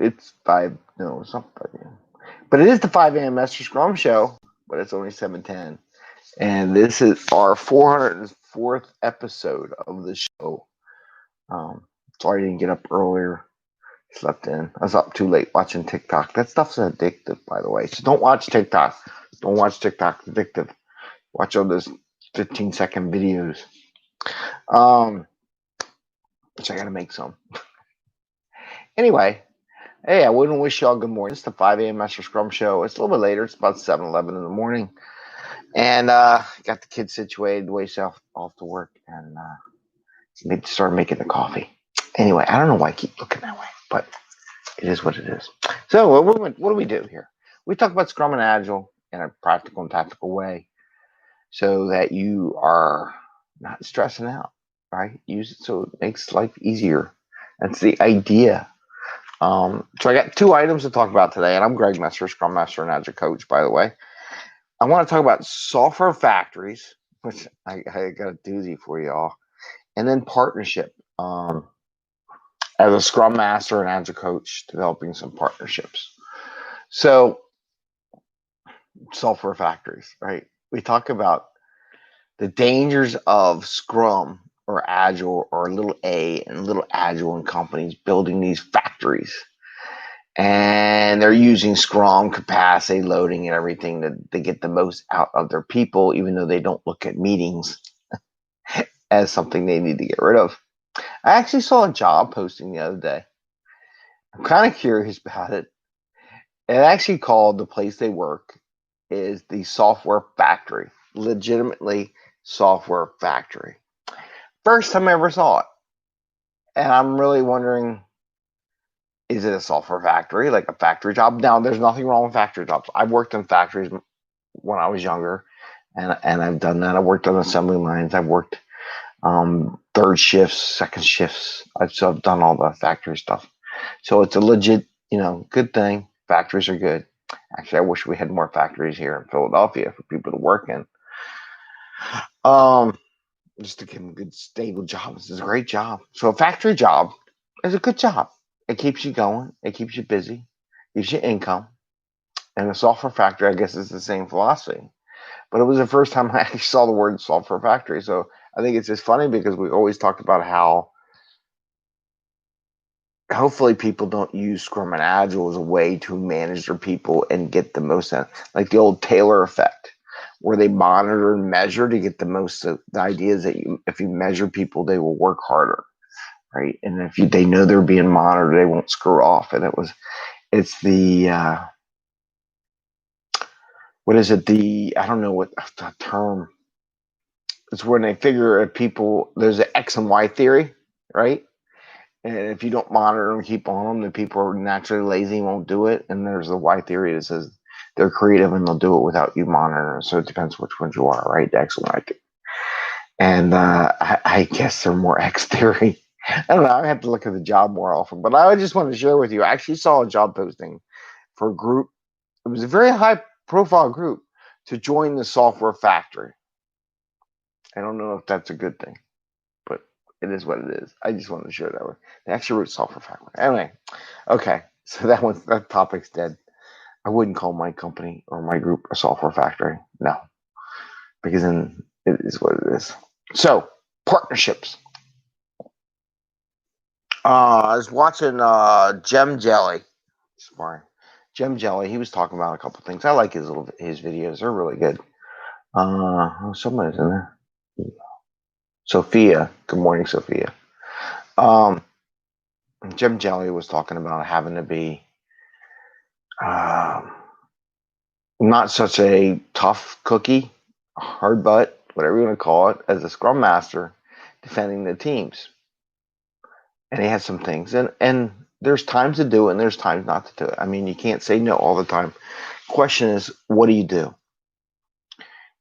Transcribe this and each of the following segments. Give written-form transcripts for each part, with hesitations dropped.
It's 5, no, it's not 5 a.m. But it is the 5 a.m. Mester Scrum Show, but it's only 7:10. And this is our 404th episode of the show. Sorry I didn't get up earlier. Slept in. I was up too late watching TikTok. That stuff's addictive, by the way. So don't watch TikTok. Don't watch TikTok. It's addictive. Watch all those 15-second videos. Which I gotta make some. Anyway, hey, I wouldn't wish y'all good morning. It's the 5 a.m. Mester Scrum Show. It's a little bit later. It's about 7:11 in the morning. And got the kids situated, the way off to work, and need to start making the coffee. Anyway, I don't know why I keep looking that way, but it is what it is. So what do we do here? We talk about Scrum and Agile in a practical and tactical way so that you are not stressing out, right? Use it so it makes life easier. That's the idea. So I got 2 items to talk about today, and I'm Greg Mester, Scrum Master and Agile Coach, by the way. I want to talk about software factories, which I got a doozy for y'all, and then partnership. As a Scrum Master and Agile Coach, developing some partnerships. So, software factories, right? We talk about the dangers of Scrum or Agile or little A and little Agile and companies building these factories. And they're using Scrum, capacity, loading, and everything to get the most out of their people, even though they don't look at meetings as something they need to get rid of. I actually saw a job posting the other day. I'm kind of curious about it. It actually called the place they work is the software factory. Legitimately software factory. First time I ever saw it. And I'm really wondering, is it a software factory, like a factory job? Now, there's nothing wrong with factory jobs. I've worked in factories when I was younger, and I've done that. I worked on assembly lines. I've worked third shifts, second shifts. I've done all the factory stuff. So it's a legit, good thing. Factories are good. Actually, I wish we had more factories here in Philadelphia for people to work in. Just to give them good, stable jobs. It's a great job. So a factory job is a good job. It keeps you going. It keeps you busy. Gives you income. And a software factory, I guess, is the same philosophy. But it was the first time I actually saw the word software factory. So I think it's just funny because we always talked about how hopefully people don't use Scrum and Agile as a way to manage their people and get the most out. Like the old Taylor effect, where they monitor and measure to get the most. The idea is that if you measure people, they will work harder, right? And if they know they're being monitored, they won't screw off. And it's the what is it? I don't know what the term. It's when they figure people. There's an X and Y theory, right? And if you don't monitor and keep on them, then people are naturally lazy and won't do it. And there's the Y theory that says they're creative and they'll do it without you monitoring. So it depends which ones you are, right? The X and Y theory. And I guess they're more X theory. I don't know. I have to look at the job more often. But I just wanted to share with you. I actually saw a job posting for a group. It was a very high-profile group to join the software factory. I don't know if that's a good thing. It is what it is. I just wanted to share that with. They actually wrote software factory. Anyway, okay. So that topic's dead. I wouldn't call my company or my group a software factory. No, because then it is what it is. So partnerships. I was watching Gem Jelly. Sorry, Gem Jelly. He was talking about a couple things. I like his videos. They're really good. Somebody's in there. Sophia. Good morning, Sophia. Jim Jelly was talking about having to be not such a tough cookie, hard butt, whatever you want to call it, as a Scrum Master defending the teams. And he has some things. And there's times to do it and there's times not to do it. I mean, you can't say no all the time. Question is, what do you do?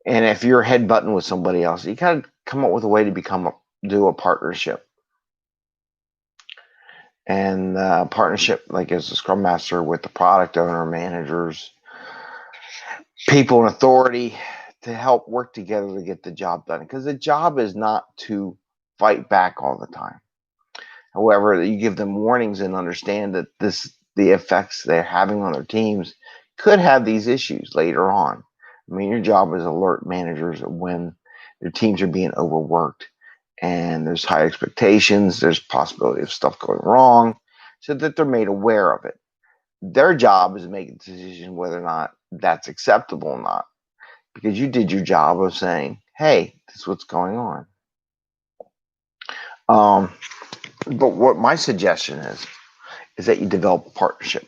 And if you're headbutting with somebody else, you got to come up with a way to do a partnership. And partnership, like as a Scrum Master with the product owner, managers, people in authority, to help work together to get the job done. Because the job is not to fight back all the time. However, you give them warnings and understand that this the effects they're having on their teams could have these issues later on. I mean, your job is alert managers when their teams are being overworked and there's high expectations, there's possibility of stuff going wrong, so that they're made aware of it. Their job is to make a decision whether or not that's acceptable or not, because you did your job of saying, hey, this is what's going on. But what my suggestion is that you develop a partnership.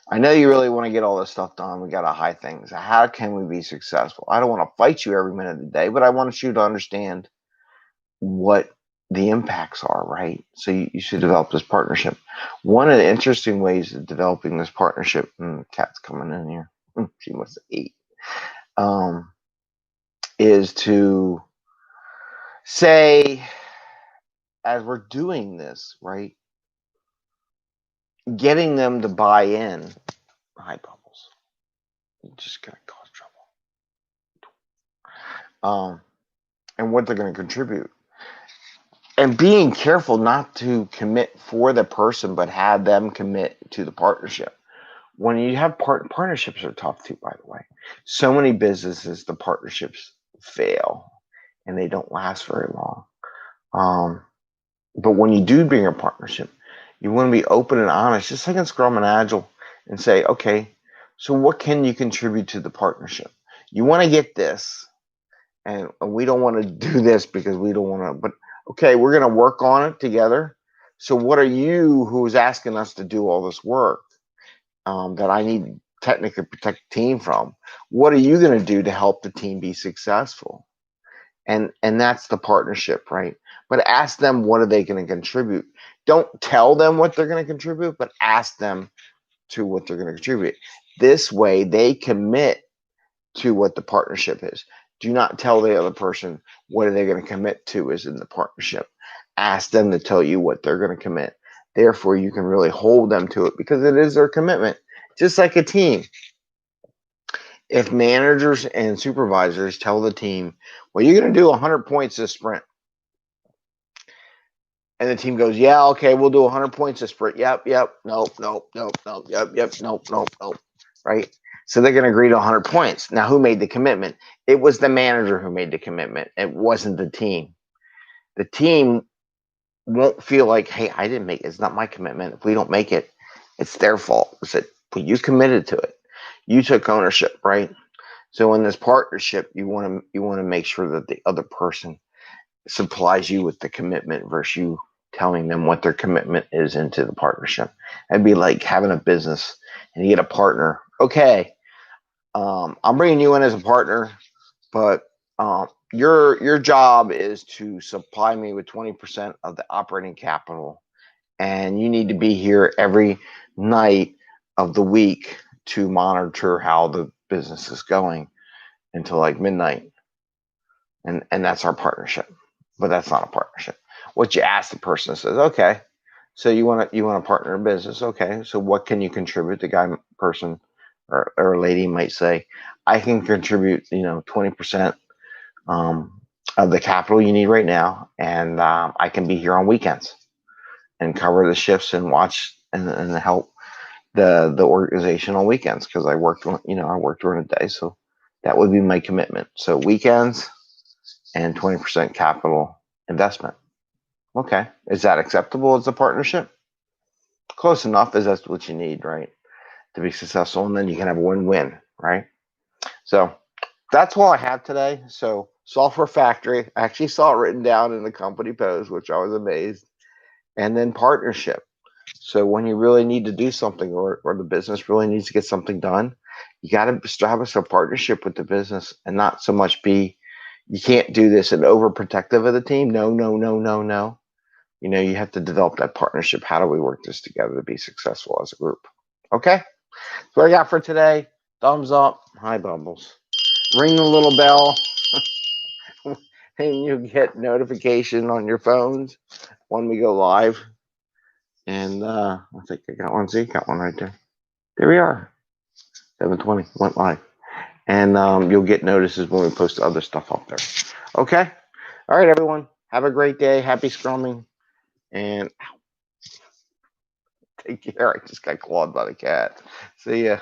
I know you really want to get all this stuff done. We got to high things. How can we be successful? I don't want to fight you every minute of the day, but I want you to understand what the impacts are, right? So you should develop this partnership. One of the interesting ways of developing this partnership, Kat's coming in here. She must have ate. Is to say, as we're doing this, right, getting them to buy in. Hi, Bubbles. You're just going to cause trouble. And what they're going to contribute. And being careful not to commit for the person, but have them commit to the partnership. When you have partnerships are tough too, by the way. So many businesses, the partnerships fail and they don't last very long. But when you do bring a partnership, you want to be open and honest, just like in Scrum and Agile, and say, okay, so what can you contribute to the partnership? You want to get this, and we don't want to do this because we don't want to, but okay, we're going to work on it together. So what are you who's asking us to do all this work that I need to technically protect the team from? What are you going to do to help the team be successful? And that's the partnership, right? But ask them, what are they going to contribute? Don't tell them what they're going to contribute, but ask them to what they're going to contribute. This way, they commit to what the partnership is. Do not tell the other person what are they going to commit to is in the partnership. Ask them to tell you what they're going to commit. Therefore, you can really hold them to it because it is their commitment, just like a team. If managers and supervisors tell the team, well, you're going to do 100 points this sprint. And the team goes, yeah, okay, we'll do 100 points this sprint. Yep, nope, yep, nope, right? So they're going to agree to 100 points. Now, who made the commitment? It was the manager who made the commitment. It wasn't the team. The team won't feel like, hey, I didn't make it. It's not my commitment. If we don't make it, it's their fault. It's that, well, you committed to it. You took ownership, right? So in this partnership, you want to make sure that the other person supplies you with the commitment versus you telling them what their commitment is into the partnership. It'd be like having a business and you get a partner. Okay, I'm bringing you in as a partner, but your job is to supply me with 20% of the operating capital, and you need to be here every night of the week to monitor how the business is going until like midnight. And that's our partnership. But that's not a partnership. What you ask the person says, okay, so you want to partner in business, okay? So what can you contribute? The person or a lady might say, I can contribute, 20% of the capital you need right now, and I can be here on weekends and cover the shifts and watch and help the organization on weekends because I work during the day, so that would be my commitment. So weekends and 20% capital investment. Okay, is that acceptable as a partnership? Close enough, as that's what you need, right, to be successful, and then you can have a win-win, right? So that's all I have today. So software factory, I actually saw it written down in the company post, which I was amazed, and then partnership. So when you really need to do something or the business really needs to get something done, you got to establish a partnership with the business and not so much you can't do this and overprotective of the team. No. You have to develop that partnership. How do we work this together to be successful as a group? Okay. That's what I got for today. Thumbs up. Hi, Bumbles. Ring the little bell and you get notification on your phones when we go live. And I think I got one. See, got one right there. There we are. 7:20 went live. And you'll get notices when we post other stuff up there. Okay. All right, everyone. Have a great day. Happy scrumming. And Take care. I just got clawed by the cat. See ya.